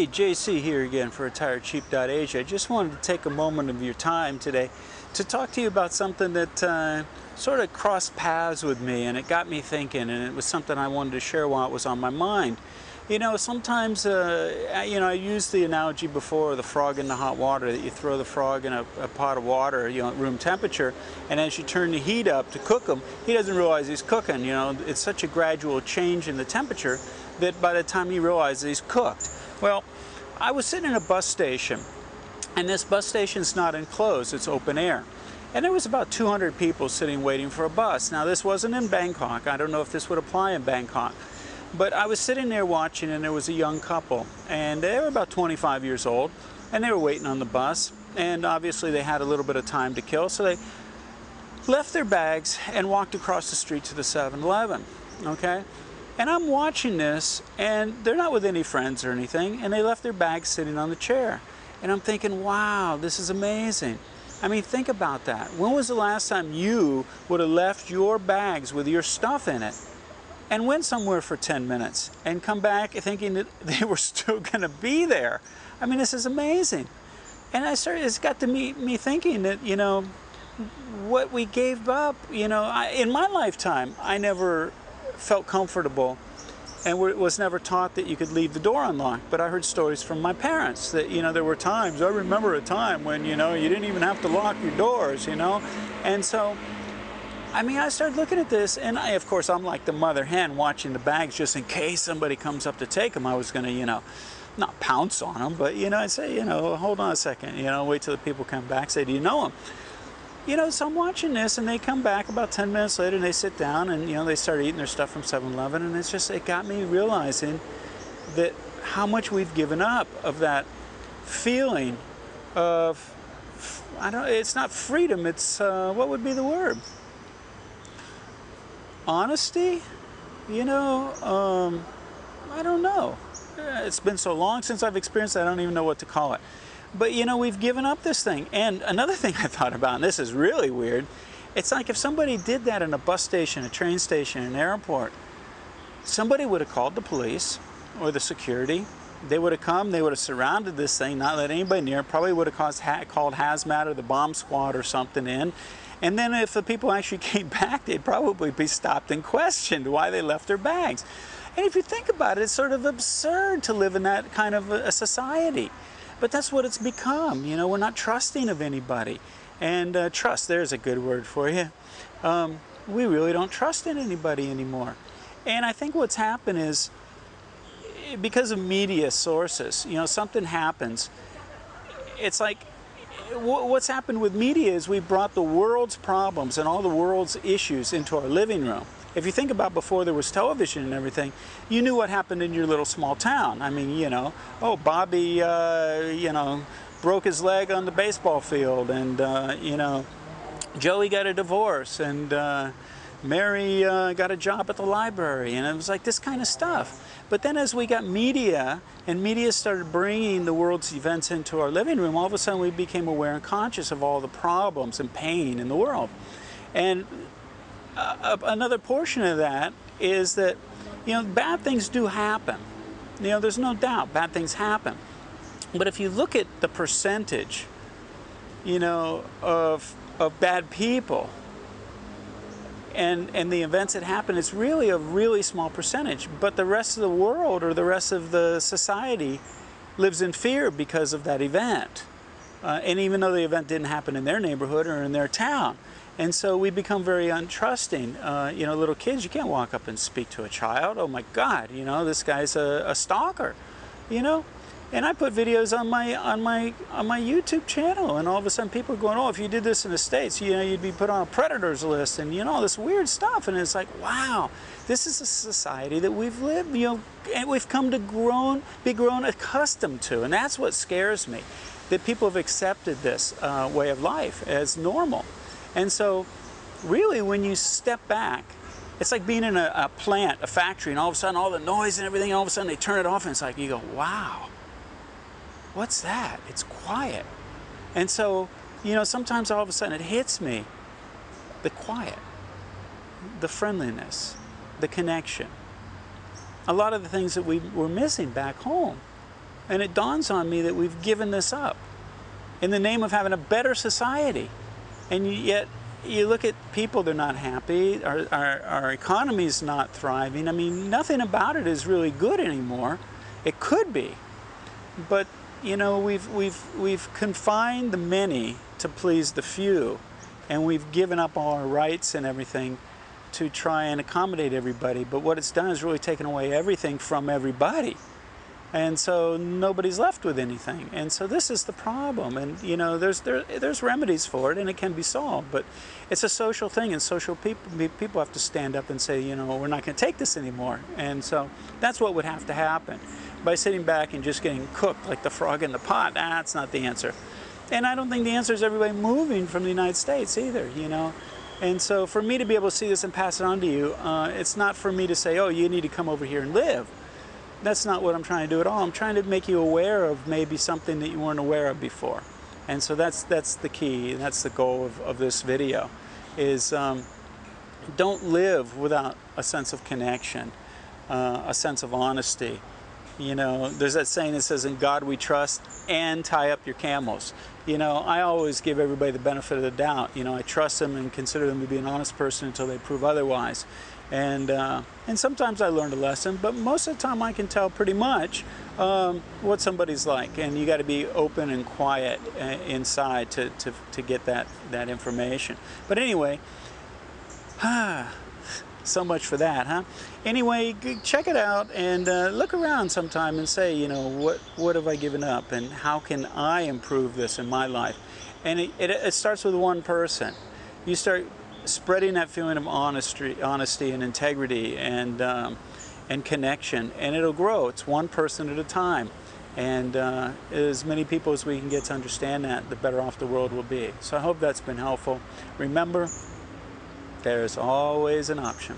JC here again for retirecheap.asia. I just wanted to take a moment of your time today to talk to you about something that sort of crossed paths with me, and it got me thinking, and it was something I wanted to share while it was on my mind. You know, sometimes, I used the analogy before of the frog in the hot water, that you throw the frog in a pot of water, at room temperature, and as you turn the heat up to cook him, he doesn't realize he's cooking. It's such a gradual change in the temperature that by the time he realizes he's cooked. Well, I was sitting in a bus station, and this bus station's not enclosed, it's open air. And there was about 200 people sitting waiting for a bus. Now, this wasn't in Bangkok. I don't know if this would apply in Bangkok. But I was sitting there watching, and there was a young couple, and they were about 25 years old, and they were waiting on the bus, and obviously they had a little bit of time to kill, so they left their bags and walked across the street to the 7-Eleven, okay? And I'm watching this, and they're not with any friends or anything, and they left their bags sitting on the chair. And I'm thinking, wow, this is amazing. I mean, think about that. When was the last time you would have left your bags with your stuff in it and went somewhere for 10 minutes and come back thinking that they were still going to be there? I mean, this is amazing. And it's got to me thinking that, what we gave up, in my lifetime, I never felt comfortable and was never taught that you could leave the door unlocked. But I heard stories from my parents that, there were times, I remember a time when, you didn't even have to lock your doors, And so, I mean, I started looking at this, and of course, I'm like the mother hen watching the bags just in case somebody comes up to take them. I was going to, not pounce on them, but, I'd say, hold on a second, wait till the people come back, say, do you know them? So I'm watching this, and they come back about 10 minutes later, and they sit down, and, they start eating their stuff from 7-Eleven, and it got me realizing that how much we've given up of that feeling of, it's not freedom, it's, what would be the word? Honesty? I don't know. It's been so long since I've experienced it, I don't even know what to call it. But, we've given up this thing. And another thing I thought about, and this is really weird, it's like if somebody did that in a bus station, a train station, an airport, somebody would have called the police or the security. They would have come, they would have surrounded this thing, not let anybody near, probably would have called hazmat or the bomb squad or something in. And then if the people actually came back, they'd probably be stopped and questioned why they left their bags. And if you think about it, it's sort of absurd to live in that kind of a society. But that's what it's become. We're not trusting of anybody. And trust, there's a good word for you. We really don't trust in anybody anymore. And I think what's happened is, because of media sources, something happens. It's like, what's happened with media is we brought the world's problems and all the world's issues into our living room. If you think about before there was television and everything, you knew what happened in your little small town. I mean, oh, Bobby, broke his leg on the baseball field, and, Joey got a divorce, and Mary got a job at the library, and it was like this kind of stuff. But then as we got media, and media started bringing the world's events into our living room, all of a sudden we became aware and conscious of all the problems and pain in the world. And another portion of that is that, bad things do happen. There's no doubt bad things happen. But if you look at the percentage, of bad people and the events that happen, it's really a really small percentage. But the rest of the world or the rest of the society lives in fear because of that event. And even though the event didn't happen in their neighborhood or in their town. And so we become very untrusting. Little kids, you can't walk up and speak to a child. Oh my God, this guy's a stalker, And I put videos on my YouTube channel, and all of a sudden people are going, oh, if you did this in the States, you'd be put on a predators list, and all this weird stuff. And it's like, wow, this is a society that we've lived, and we've come to be grown accustomed to, and that's what scares me, that people have accepted this way of life as normal. And so, really, when you step back, it's like being in a plant, a factory, and all of a sudden all the noise and everything, all of a sudden they turn it off, and it's like, you go, wow, what's that? It's quiet. And so, sometimes all of a sudden it hits me, the quiet, the friendliness, the connection. A lot of the things that we were missing back home. And it dawns on me that we've given this up in the name of having a better society. And yet you look at people, they're not happy, our economy's not thriving. I mean, nothing about it is really good anymore. It could be, but you know, we've confined the many to please the few, and we've given up all our rights and everything to try and accommodate everybody. But what it's done is really taken away everything from everybody. And so nobody's left with anything. And so this is the problem. And you know, there's remedies for it, and it can be solved. But it's a social thing, and people have to stand up and say, you know, we're not going to take this anymore. And so that's what would have to happen. By sitting back and just getting cooked like the frog in the pot, that's not the answer. And I don't think the answer is everybody moving from the United States either, you know. And so for me to be able to see this and pass it on to you, it's not for me to say, oh, you need to come over here and live. That's not what I'm trying to do at all. I'm trying to make you aware of maybe something that you weren't aware of before. And so that's the key, and that's the goal of this video, is don't live without a sense of connection, a sense of honesty. You know, there's that saying that says, in God we trust, and tie up your camels. You know, I always give everybody the benefit of the doubt. You know, I trust them and consider them to be an honest person until they prove otherwise. And sometimes I learned a lesson, but most of the time I can tell pretty much what somebody's like. And you got to be open and quiet inside to get that information. But anyway, so much for that, huh? Anyway, check it out and look around sometime and say, you know, what have I given up, and how can I improve this in my life? And it starts with one person. You start spreading that feeling of honesty and integrity and connection, and it'll grow. It's one person at a time. And as many people as we can get to understand that, the better off the world will be. So I hope that's been helpful. Remember, there's always an option.